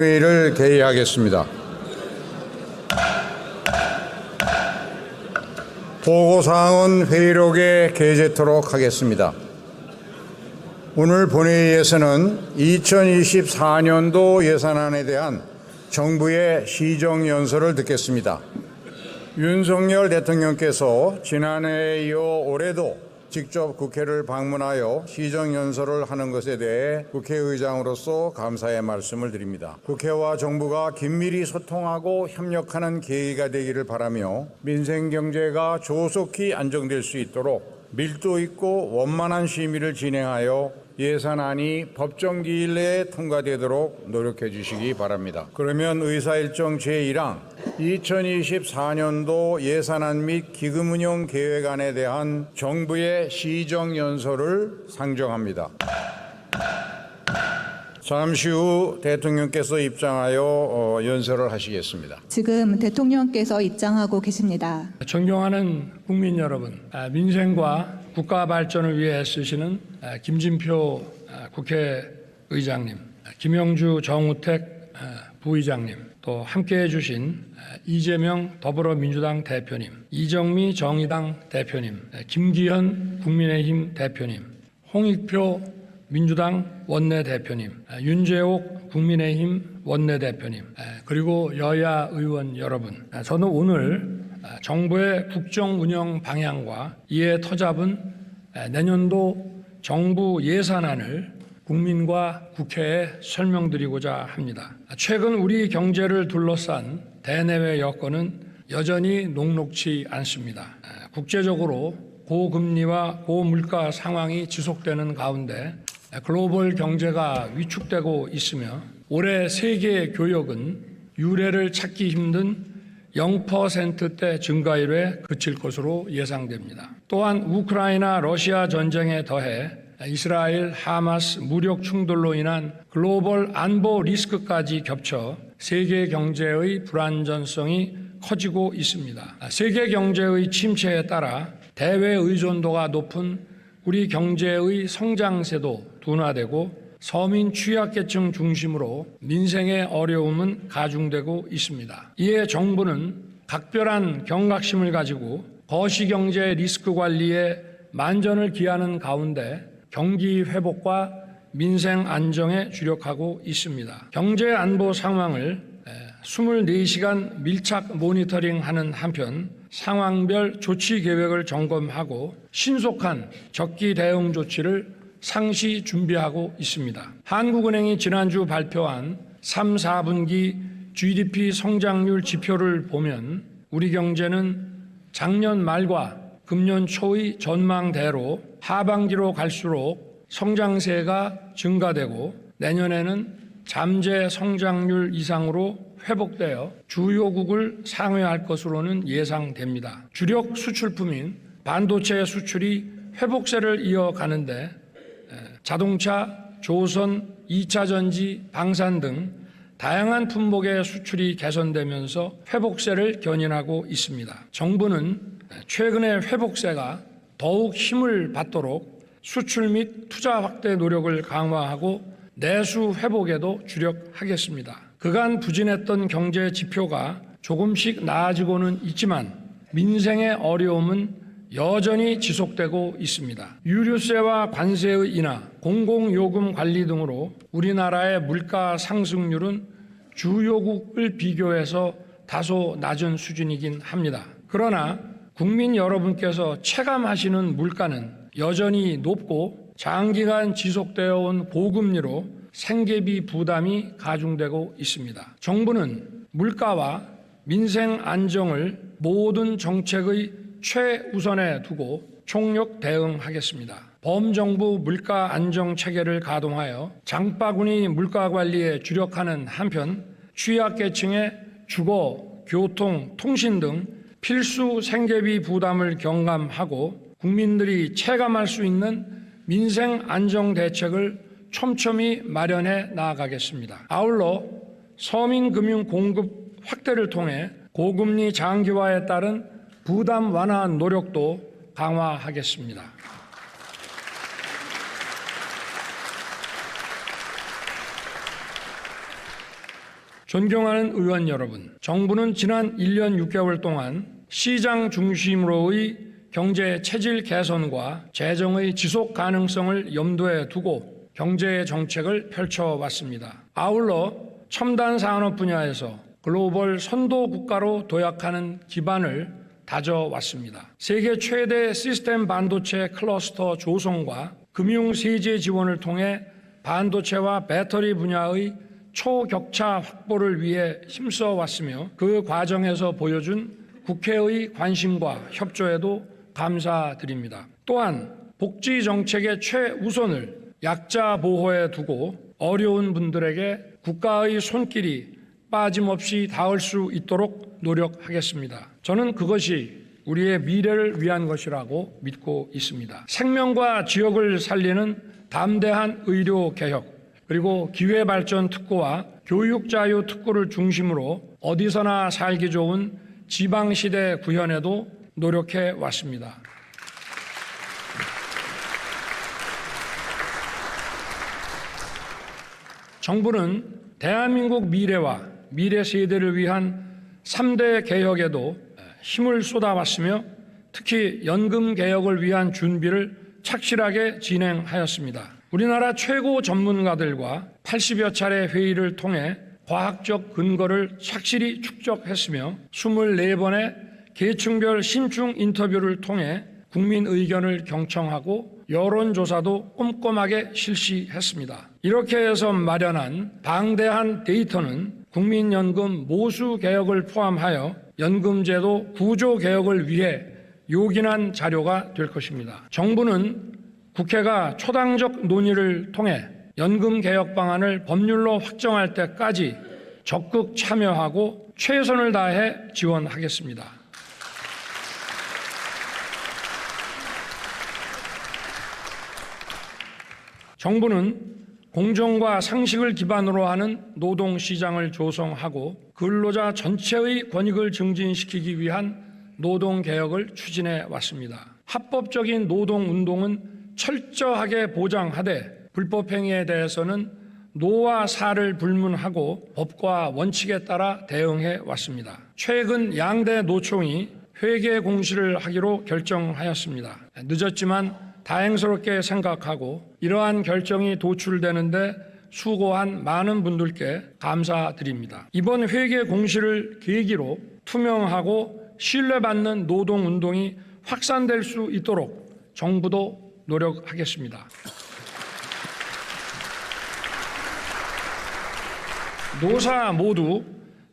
회의를 개의하겠습니다. 보고사항은 회의록에 게재토록 하겠습니다. 오늘 본회의에서는 2024년도 예산안에 대한 정부의 시정연설을 듣겠습니다. 윤석열 대통령께서 지난해에 이어 올해도 직접 국회를 방문하여 시정연설을 하는 것에 대해 국회의장으로서 감사의 말씀을 드립니다. 국회와 정부가 긴밀히 소통하고 협력하는 계기가 되기를 바라며 민생 경제가 조속히 안정될 수 있도록 밀도 있고 원만한 심의를 진행하여 예산안이 법정 기일 내에 통과되도록 노력해 주시기 바랍니다. 그러면 의사일정 제1항 2024년도 예산안 및 기금운용 계획안에 대한 정부의 시정연설을 상정합니다. 잠시 후 대통령께서 입장하여 연설을 하시겠습니다. 지금 대통령께서 입장하고 계십니다. 존경하는 국민 여러분, 민생과 국가 발전을 위해 애쓰시는 김진표 국회의장님, 김영주 정우택 부의장님, 또 함께해 주신 이재명 더불어민주당 대표님, 이정미 정의당 대표님, 김기현 국민의힘 대표님, 홍익표 민주당 원내대표님, 윤재옥 국민의힘 원내대표님, 그리고 여야 의원 여러분, 저는 오늘 정부의 국정 운영 방향과 이에 터잡은 내년도 정부 예산안을 국민과 국회에 설명드리고자 합니다. 최근 우리 경제를 둘러싼 대내외 여건은 여전히 녹록지 않습니다. 국제적으로 고금리와 고물가 상황이 지속되는 가운데 글로벌 경제가 위축되고 있으며 올해 세계 교역은 유례를 찾기 힘든 0%대 증가율에 그칠 것으로 예상됩니다. 또한 우크라이나 러시아 전쟁에 더해 이스라엘 하마스 무력 충돌로 인한 글로벌 안보 리스크까지 겹쳐 세계 경제의 불안전성이 커지고 있습니다. 세계 경제의 침체에 따라 대외 의존도가 높은 우리 경제의 성장세도 둔화되고 서민 취약계층 중심으로 민생의 어려움은 가중되고 있습니다. 이에 정부는 각별한 경각심을 가지고 거시경제 리스크 관리에 만전을 기하는 가운데 경기 회복과 민생 안정에 주력하고 있습니다. 경제 안보 상황을 24시간 밀착 모니터링하는 한편 상황별 조치 계획을 점검하고 신속한 적기 대응 조치를 상시 준비하고 있습니다. 한국은행이 지난주 발표한 3, 4분기 GDP 성장률 지표를 보면 우리 경제는 작년 말과 금년 초의 전망대로 하반기로 갈수록 성장세가 증가되고 내년에는 잠재 성장률 이상으로 회복되어 주요국을 상회할 것으로는 예상됩니다. 주력 수출품인 반도체 수출이 회복세를 이어가는데 자동차, 조선, 2차전지, 방산 등 다양한 품목의 수출이 개선되면서 회복세를 견인하고 있습니다. 정부는 최근의 회복세가 더욱 힘을 받도록 수출 및 투자 확대 노력을 강화하고 내수 회복에도 주력하겠습니다. 그간 부진했던 경제 지표가 조금씩 나아지고는 있지만 민생의 어려움은 여전히 지속되고 있습니다. 유류세와 관세의 인하, 공공요금 관리 등으로 우리나라의 물가 상승률은 주요국을 비교해서 다소 낮은 수준이긴 합니다. 그러나 국민 여러분께서 체감하시는 물가는 여전히 높고 장기간 지속되어 온 고금리로 생계비 부담이 가중되고 있습니다. 정부는 물가와 민생 안정을 모든 정책의 최우선에 두고 총력 대응하겠습니다. 범정부 물가 안정 체계를 가동하여 장바구니 물가 관리에 주력하는 한편 취약계층의 주거, 교통, 통신 등 필수 생계비 부담을 경감하고 국민들이 체감할 수 있는 민생 안정 대책을 촘촘히 마련해 나아가겠습니다. 아울러 서민 금융 공급 확대를 통해 고금리 장기화에 따른 부담 완화 노력도 강화하겠습니다. 존경하는 의원 여러분, 정부는 지난 1년 6개월 동안 시장 중심으로의 경제 체질 개선과 재정의 지속 가능성을 염두에 두고 경제 정책을 펼쳐왔습니다. 아울러 첨단 산업 분야에서 글로벌 선도 국가로 도약하는 기반을 다져왔습니다. 세계 최대 시스템 반도체 클러스터 조성과 금융 세제 지원을 통해 반도체와 배터리 분야의 초격차 확보를 위해 힘써왔으며 그 과정에서 보여준 국회의 관심과 협조에도 감사드립니다. 또한 복지 정책의 최우선을 약자 보호에 두고 어려운 분들에게 국가의 손길이 빠짐없이 닿을 수 있도록 노력하겠습니다. 저는 그것이 우리의 미래를 위한 것이라고 믿고 있습니다. 생명과 지역을 살리는 담대한 의료 개혁, 그리고 기회발전 특구와 교육자유 특구를 중심으로 어디서나 살기 좋은 지방시대 구현에도 노력해 왔습니다. 정부는 대한민국 미래와 미래 세대를 위한 3대 개혁에도 힘을 쏟아왔으며 특히 연금 개혁을 위한 준비를 착실하게 진행하였습니다. 우리나라 최고 전문가들과 80여 차례 회의를 통해 과학적 근거를 착실히 축적했으며 24번의 계층별 신중 인터뷰를 통해 국민 의견을 경청하고 여론조사도 꼼꼼하게 실시했습니다. 이렇게 해서 마련한 방대한 데이터는 국민연금 모수 개혁을 포함하여 연금제도 구조 개혁을 위해 요긴한 자료가 될 것입니다. 정부는 국회가 초당적 논의를 통해 연금 개혁 방안을 법률로 확정할 때까지 적극 참여하고 최선을 다해 지원하겠습니다. 정부는 공정과 상식을 기반으로 하는 노동시장을 조성하고 근로자 전체의 권익을 증진시키기 위한 노동개혁을 추진해 왔습니다. 합법적인 노동운동은 철저하게 보장하되 불법행위에 대해서는 노와 사를 불문하고 법과 원칙에 따라 대응해 왔습니다. 최근 양대 노총이 회계 공시를 하기로 결정하였습니다. 늦었지만 다행스럽게 생각하고 이러한 결정이 도출되는데 수고한 많은 분들께 감사드립니다. 이번 회계 공시를 계기로 투명하고 신뢰받는 노동운동이 확산될 수 있도록 정부도 노력하겠습니다. 노사 모두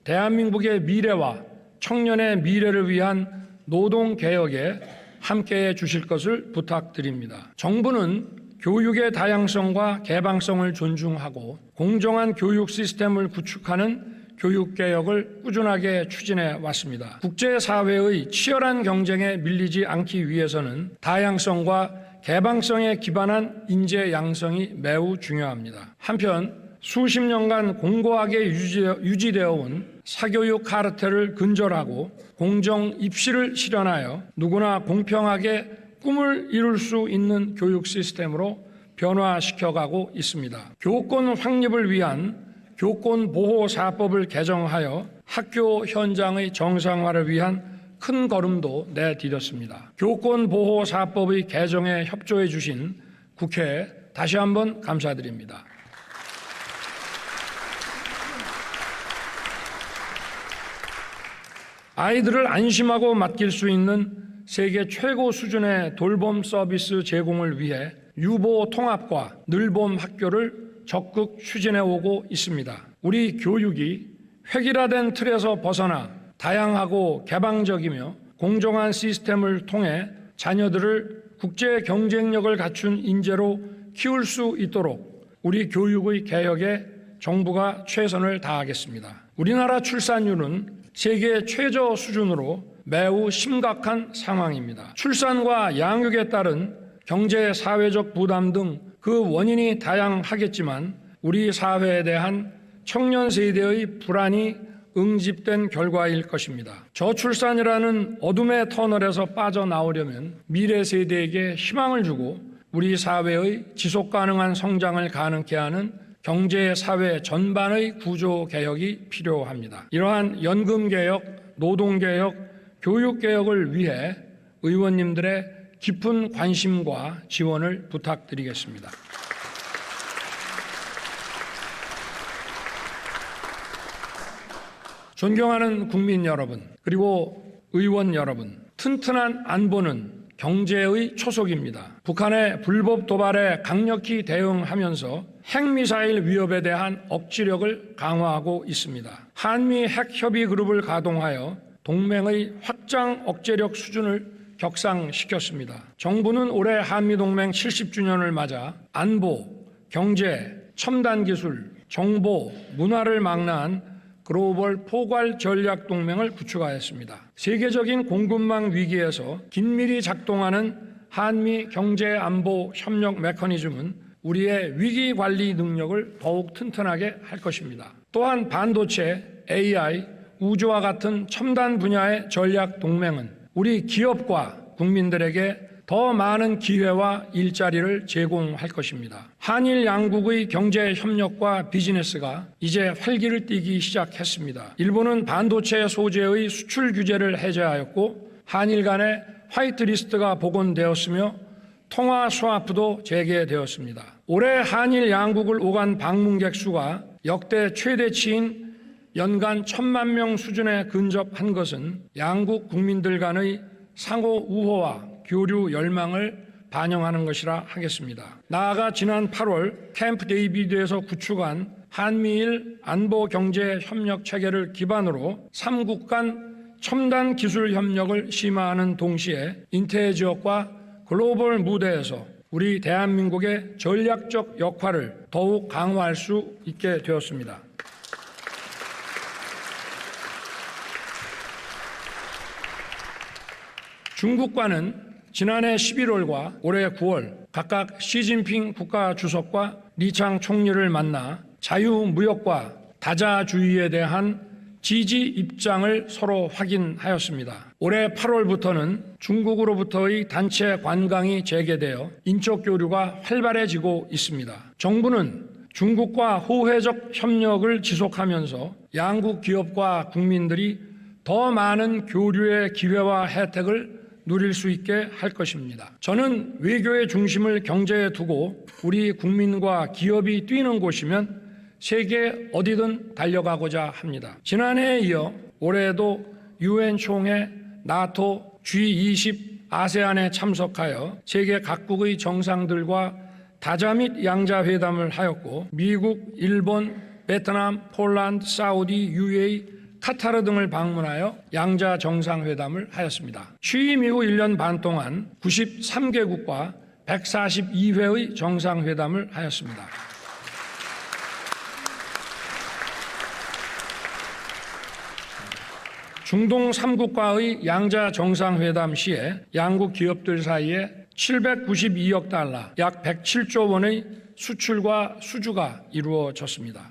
대한민국의 미래와 청년의 미래를 위한 노동개혁에 함께해 주실 것을 부탁드립니다. 정부는 교육의 다양성과 개방성을 존중하고 공정한 교육 시스템을 구축하는 교육개혁을 꾸준하게 추진해 왔습니다. 국제사회의 치열한 경쟁에 밀리지 않기 위해서는 다양성과 개방성에 기반한 인재 양성이 매우 중요합니다. 한편 수십 년간 공고하게 유지되어 온 사교육 카르텔을 근절하고 공정 입시를 실현하여 누구나 공평하게 꿈을 이룰 수 있는 교육 시스템으로 변화시켜가고 있습니다. 교권 확립을 위한 교권보호사법을 개정하여 학교 현장의 정상화를 위한 큰 걸음도 내디뎠습니다. 교권보호사법의 개정에 협조해 주신 국회에 다시 한번 감사드립니다. 아이들을 안심하고 맡길 수 있는 세계 최고 수준의 돌봄 서비스 제공을 위해 유보 통합과 늘봄 학교를 적극 추진해 오고 있습니다. 우리 교육이 획일화된 틀에서 벗어나 다양하고 개방적이며 공정한 시스템을 통해 자녀들을 국제 경쟁력을 갖춘 인재로 키울 수 있도록 우리 교육의 개혁에 정부가 최선을 다하겠습니다. 우리나라 출산율은 세계 최저 수준으로 매우 심각한 상황입니다. 출산과 양육에 따른 경제 사회적 부담 등 그 원인이 다양하겠지만 우리 사회에 대한 청년 세대의 불안이 응집된 결과일 것입니다. 저출산이라는 어둠의 터널에서 빠져나오려면 미래 세대에게 희망을 주고 우리 사회의 지속 가능한 성장을 가능케 하는 경제, 사회 전반의 구조 개혁이 필요합니다. 이러한 연금 개혁, 노동 개혁, 교육 개혁을 위해 의원님들의 깊은 관심과 지원을 부탁드리겠습니다. 존경하는 국민 여러분, 그리고 의원 여러분, 튼튼한 안보는 경제의 초석입니다. 북한의 불법 도발에 강력히 대응하면서 핵미사일 위협에 대한 억지력을 강화하고 있습니다. 한미 핵협의 그룹을 가동하여 동맹의 확장 억제력 수준을 격상시켰습니다. 정부는 올해 한미동맹 70주년을 맞아 안보, 경제, 첨단기술, 정보, 문화를 망라한 글로벌 포괄 전략 동맹을 구축하였습니다. 세계적인 공급망 위기에서 긴밀히 작동하는 한미 경제 안보 협력 메커니즘은 우리의 위기 관리 능력을 더욱 튼튼하게 할 것입니다. 또한 반도체, AI, 우주와 같은 첨단 분야의 전략 동맹은 우리 기업과 국민들에게 더 많은 기회와 일자리를 제공할 것입니다. 한일 양국의 경제 협력과 비즈니스가 이제 활기를 띠기 시작했습니다. 일본은 반도체 소재의 수출 규제를 해제하였고 한일 간의 화이트리스트가 복원되었으며 통화 스와프도 재개되었습니다. 올해 한일 양국을 오간 방문객 수가 역대 최대치인 연간 1,000만 명 수준에 근접한 것은 양국 국민들 간의 상호 우호와 교류 열망을 반영하는 것이라 하겠습니다. 나아가 지난 8월 캠프 데이비드에서 구축한 한미일 안보 경제 협력 체계를 기반으로 3국 간 첨단 기술 협력을 심화하는 동시에 인태 지역과 글로벌 무대에서 우리 대한민국의 전략적 역할을 더욱 강화할 수 있게 되었습니다. 중국과는 지난해 11월과 올해 9월 각각 시진핑 국가주석과 리창 총리를 만나 자유무역과 다자주의에 대한 지지 입장을 서로 확인하였습니다. 올해 8월부터는 중국으로부터의 단체 관광이 재개되어 인적 교류가 활발해지고 있습니다. 정부는 중국과 호혜적 협력을 지속하면서 양국 기업과 국민들이 더 많은 교류의 기회와 혜택을 누릴 수 있게 할 것입니다. 저는 외교의 중심을 경제에 두고 우리 국민과 기업이 뛰는 곳이면 세계 어디든 달려가고자 합니다. 지난해에 이어 올해에도 유엔 총회, 나토, G20, 아세안에 참석하여 세계 각국의 정상들과 다자 및 양자 회담을 하였고 미국, 일본, 베트남, 폴란드, 사우디, UAE, 카타르 등을 방문하여 양자 정상회담을 하였습니다. 취임 이후 1년 반 동안 93개국과 142회의 정상회담을 하였습니다. 중동 3국과의 양자 정상회담 시에 양국 기업들 사이에 792억 달러, 약 107조 원의 수출과 수주가 이루어졌습니다.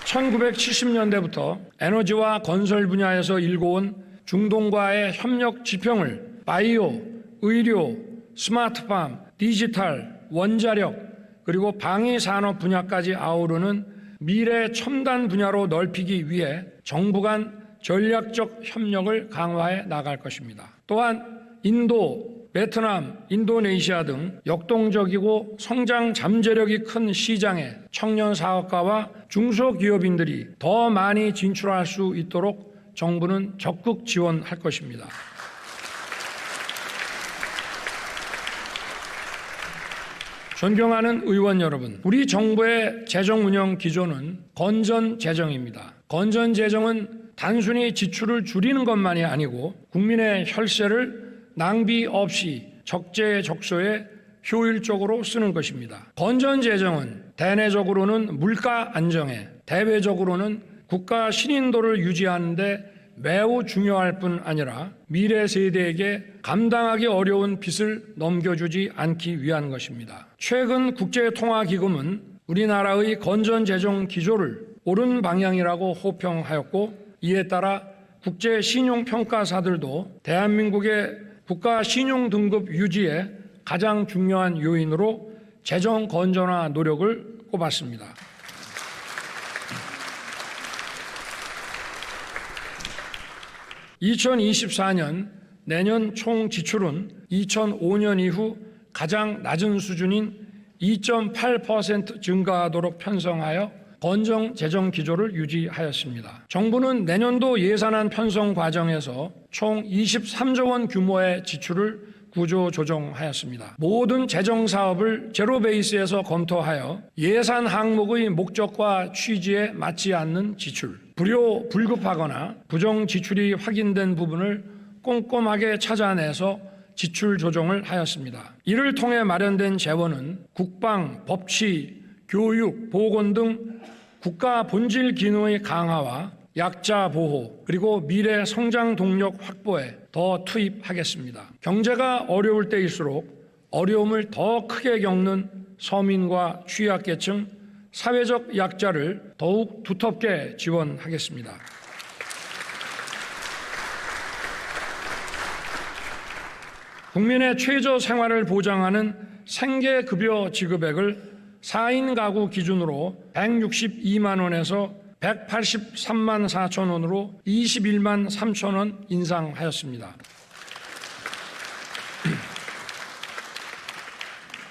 1970년대부터 에너지와 건설 분야에서 일궈온 중동과의 협력 지평을 바이오, 의료, 스마트팜, 디지털, 원자력, 그리고 방위산업 분야까지 아우르는 미래 첨단 분야로 넓히기 위해 정부 간 전략적 협력을 강화해 나갈 것입니다. 또한 인도, 베트남, 인도네시아 등 역동적이고 성장 잠재력이 큰 시장에 청년 사업가와 중소기업인들이 더 많이 진출할 수 있도록 정부는 적극 지원할 것입니다. 존경하는 의원 여러분, 우리 정부의 재정 운영 기조는 건전 재정입니다. 건전 재정은 단순히 지출을 줄이는 것만이 아니고 국민의 혈세를 낭비 없이 적재적소에 효율적으로 쓰는 것입니다. 건전 재정은 대내적으로는 물가 안정에, 대외적으로는 국가 신인도를 유지하는 데 매우 중요할 뿐 아니라 미래 세대에게 감당하기 어려운 빚을 넘겨주지 않기 위한 것입니다. 최근 국제통화기금은 우리나라의 건전 재정 기조를 옳은 방향이라고 호평하였고, 이에 따라 국제 신용평가사들도 대한민국의 국가 신용 등급 유지에 가장 중요한 요인으로 재정 건전화 노력을 꼽았습니다. (2024년) 내년 총 지출은 2005년 이후 가장 낮은 수준인 2.8% 증가하도록 편성하여 건정 재정 기조를 유지하였습니다. 정부는 내년도 예산안 편성 과정에서 총 23조 원 규모의 지출을 구조 조정하였습니다. 모든 재정 사업을 제로 베이스에서 검토하여 예산 항목의 목적과 취지에 맞지 않는 지출, 불효 불급하거나 부정 지출이 확인된 부분을 꼼꼼하게 찾아내서 지출 조정을 하였습니다. 이를 통해 마련된 재원은 국방, 법치, 교육, 보건 등 국가 본질 기능의 강화와 약자 보호, 그리고 미래 성장 동력 확보에 더 투입하겠습니다. 경제가 어려울 때일수록 어려움을 더 크게 겪는 서민과 취약계층, 사회적 약자를 더욱 두텁게 지원하겠습니다. 국민의 최저 생활을 보장하는 생계급여 지급액을 4인 가구 기준으로 162만 원에서 183만 4천 원으로 21만 3천 원 인상하였습니다.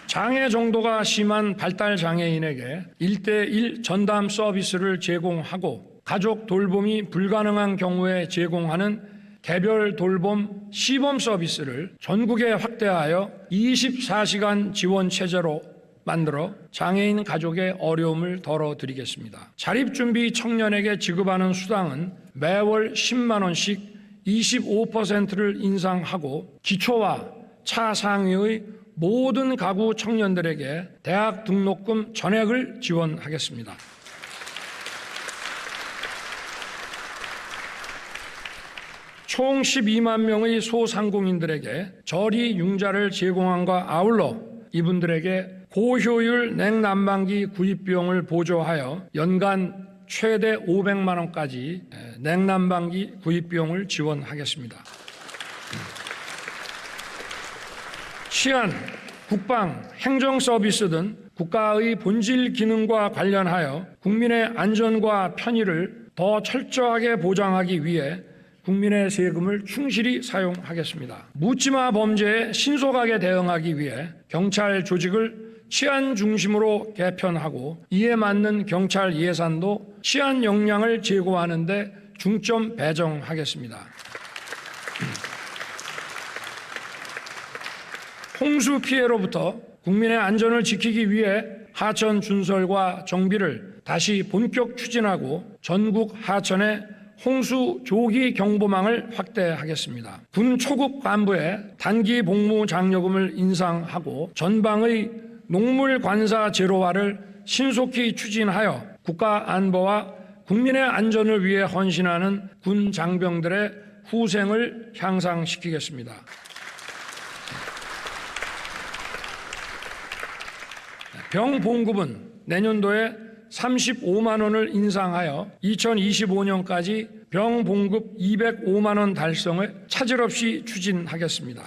장애 정도가 심한 발달 장애인에게 1:1 전담 서비스를 제공하고 가족 돌봄이 불가능한 경우에 제공하는 개별 돌봄 시범 서비스를 전국에 확대하여 24시간 지원 체제로 만들어 장애인 가족의 어려움을 덜어드리겠습니다. 자립준비 청년에게 지급하는 수당은 매월 10만 원씩 25%를 인상하고 기초와 차상위의 모든 가구 청년들에게 대학 등록금 전액을 지원하겠습니다. 총 12만 명의 소상공인들에게 저리 융자를 제공함과 아울러 이분들에게 고효율 냉난방기 구입 비용을 보조하여 연간 최대 500만 원까지 냉난방기 구입 비용을 지원하겠습니다. 치안, 국방, 행정 서비스 등 국가의 본질 기능과 관련하여 국민의 안전과 편의를 더 철저하게 보장하기 위해 국민의 세금을 충실히 사용하겠습니다. 묻지마 범죄에 신속하게 대응하기 위해 경찰 조직을 치안 중심으로 개편하고 이에 맞는 경찰 예산도 치안 역량을 제고하는 데 중점 배정하겠습니다. 홍수 피해로부터 국민의 안전을 지키기 위해 하천 준설과 정비를 다시 본격 추진하고 전국 하천에 홍수 조기 경보망을 확대하겠습니다. 군 초급 간부의 단기 복무 장려금을 인상하고 전방의 농물 관사 제로화를 신속히 추진하여 국가 안보와 국민의 안전을 위해 헌신하는 군 장병들의 후생을 향상시키겠습니다. 병 봉급은 내년도에 35만 원을 인상하여 2025년까지 병 봉급 205만 원 달성을 차질 없이 추진하겠습니다.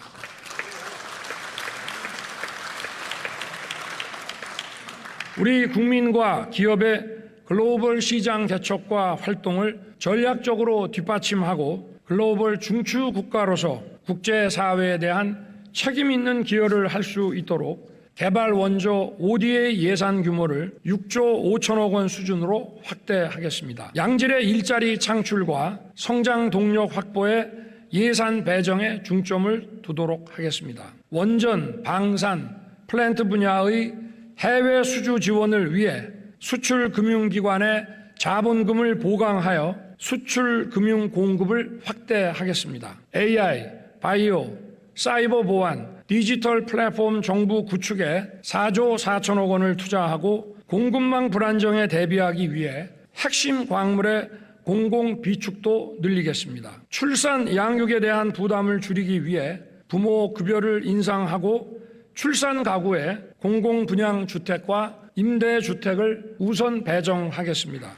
우리 국민과 기업의 글로벌 시장 개척과 활동을 전략적으로 뒷받침하고 글로벌 중추 국가로서 국제사회에 대한 책임 있는 기여를 할 수 있도록 개발 원조 ODA 예산 규모를 6조 5천억 원 수준으로 확대하겠습니다. 양질의 일자리 창출과 성장 동력 확보에 예산 배정에 중점을 두도록 하겠습니다. 원전, 방산, 플랜트 분야의 해외 수주 지원을 위해 수출금융기관에 자본금을 보강하여 수출금융 공급을 확대하겠습니다. AI, 바이오, 사이버 보안, 디지털 플랫폼 정부 구축에 4조 4천억 원을 투자하고 공급망 불안정에 대비하기 위해 핵심 광물의 공공 비축도 늘리겠습니다. 출산 양육에 대한 부담을 줄이기 위해 부모 급여를 인상하고 출산 가구에 공공 분양 주택과 임대 주택을 우선 배정하겠습니다.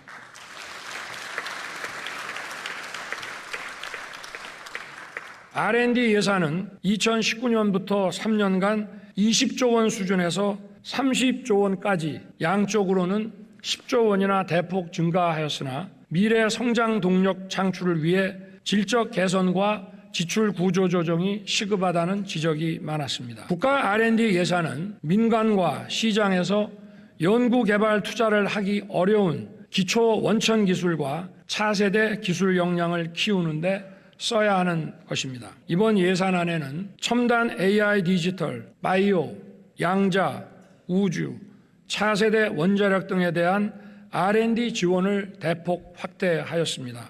R&D 예산은 2019년부터 3년간 20조 원 수준에서 30조 원까지 양쪽으로는 10조 원이나 대폭 증가하였으나 미래 성장 동력 창출을 위해 질적 개선과 지출 구조 조정이 시급하다는 지적이 많았습니다. 국가 R&D 예산은 민간과 시장에서 연구 개발 투자를 하기 어려운 기초 원천 기술과 차세대 기술 역량을 키우는 데 써야 하는 것입니다. 이번 예산안에는 첨단 AI 디지털, 바이오, 양자, 우주, 차세대 원자력 등에 대한 R&D 지원을 대폭 확대하였습니다.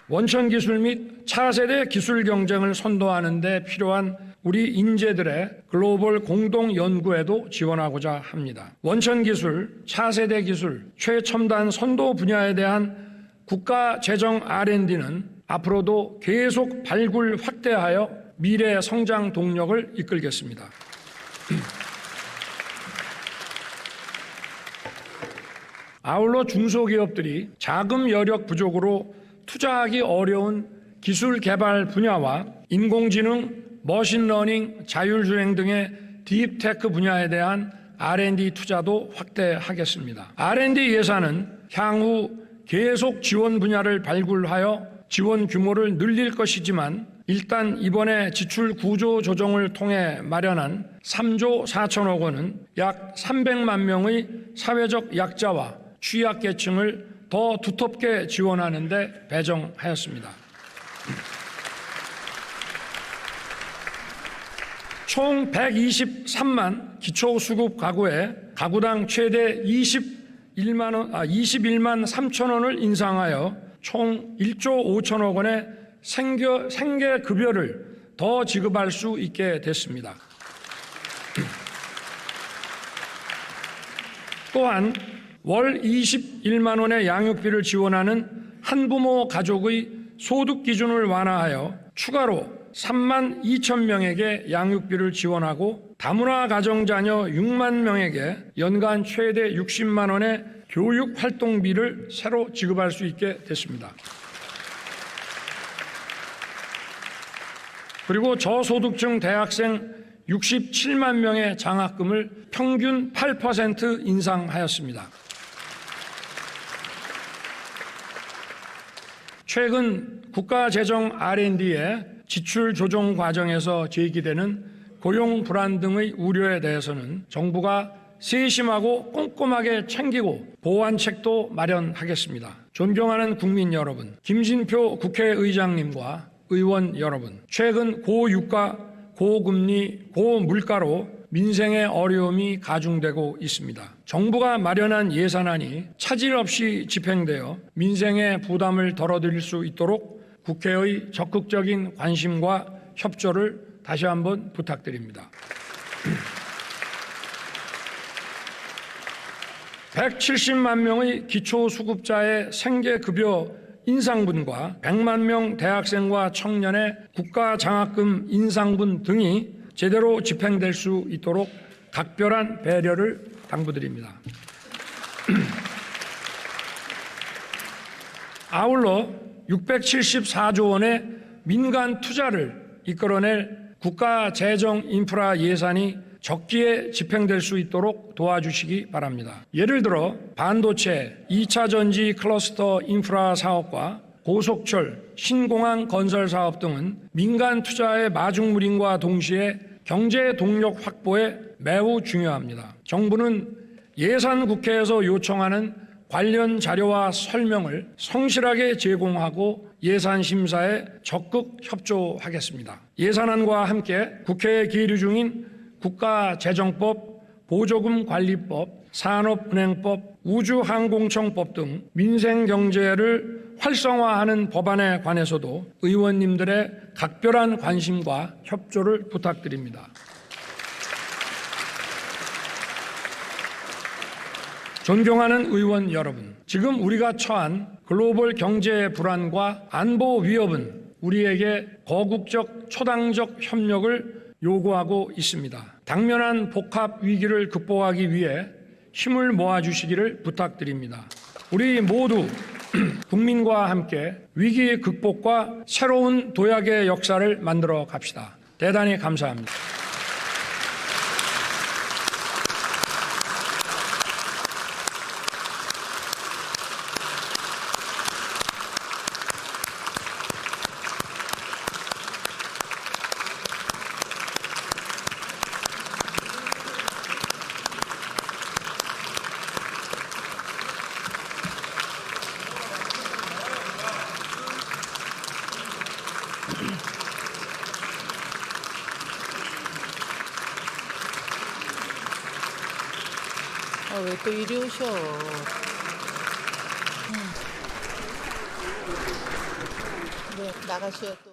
원천 기술 및 차세대 기술 경쟁을 선도하는 데 필요한 우리 인재들의 글로벌 공동 연구에도 지원하고자 합니다. 원천 기술, 차세대 기술, 최첨단 선도 분야에 대한 국가 재정 R&D는 앞으로도 계속 발굴 확대하여 미래 성장 동력을 이끌겠습니다. 아울러 중소기업들이 자금 여력 부족으로 투자하기 어려운 기술 개발 분야와 인공지능, 머신러닝, 자율주행 등의 딥테크 분야에 대한 R&D 투자도 확대하겠습니다. R&D 예산은 향후 계속 지원 분야를 발굴하여 지원 규모를 늘릴 것이지만 일단 이번에 지출 구조 조정을 통해 마련한 3조 4천억 원은 약 300만 명의 사회적 약자와 취약계층을 더 두텁게 지원하는 데 배정하였습니다. 총 123만 기초수급 가구에 가구당 최대 21만 3천 원을 인상하여 총 1조 5천억 원의 생계급여를 더 지급할 수 있게 됐습니다. 또한 월 21만 원의 양육비를 지원하는 한부모 가족의 소득 기준을 완화하여 추가로 3만 2천 명에게 양육비를 지원하고 다문화 가정자녀 6만 명에게 연간 최대 60만 원의 교육활동비를 새로 지급할 수 있게 됐습니다. 그리고 저소득층 대학생 67만 명의 장학금을 평균 8% 인상하였습니다. 최근 국가재정 R&D의 지출 조정 과정에서 제기되는 고용 불안 등의 우려에 대해서는 정부가 세심하고 꼼꼼하게 챙기고 보완책도 마련하겠습니다. 존경하는 국민 여러분, 김진표 국회의장님과 의원 여러분, 최근 고유가, 고금리, 고물가로 민생의 어려움이 가중되고 있습니다. 정부가 마련한 예산안이 차질 없이 집행되어 민생의 부담을 덜어드릴 수 있도록 국회의 적극적인 관심과 협조를 다시 한번 부탁드립니다. 170만 명의 기초수급자의 생계급여 인상분과 100만 명 대학생과 청년의 국가장학금 인상분 등이 제대로 집행될 수 있도록 각별한 배려를 당부드립니다. 아울러 674조 원의 민간 투자를 이끌어낼 국가 재정 인프라 예산이 적기에 집행될 수 있도록 도와주시기 바랍니다. 예를 들어 반도체, 2차 전지 클러스터 인프라 사업과 고속철, 신공항 건설 사업 등은 민간 투자의 마중물인과 동시에 경제 동력 확보에 매우 중요합니다. 정부는 예산국회에서 요청하는 관련 자료와 설명을 성실하게 제공하고 예산 심사에 적극 협조하겠습니다. 예산안과 함께 국회에 계류 중인 국가재정법, 보조금관리법, 산업은행법, 우주항공청법 등 민생경제를 활성화하는 법안에 관해서도 의원님들의 각별한 관심과 협조를 부탁드립니다. 존경하는 의원 여러분, 지금 우리가 처한 글로벌 경제 불안과 안보 위협은 우리에게 거국적 초당적 협력을 요구하고 있습니다. 당면한 복합 위기를 극복하기 위해 힘을 모아주시기를 부탁드립니다. 우리 모두 국민과 함께 위기 극복과 새로운 도약의 역사를 만들어 갑시다. 대단히 감사합니다. 왜 또 이리 오셔? 네, 나가셔 또.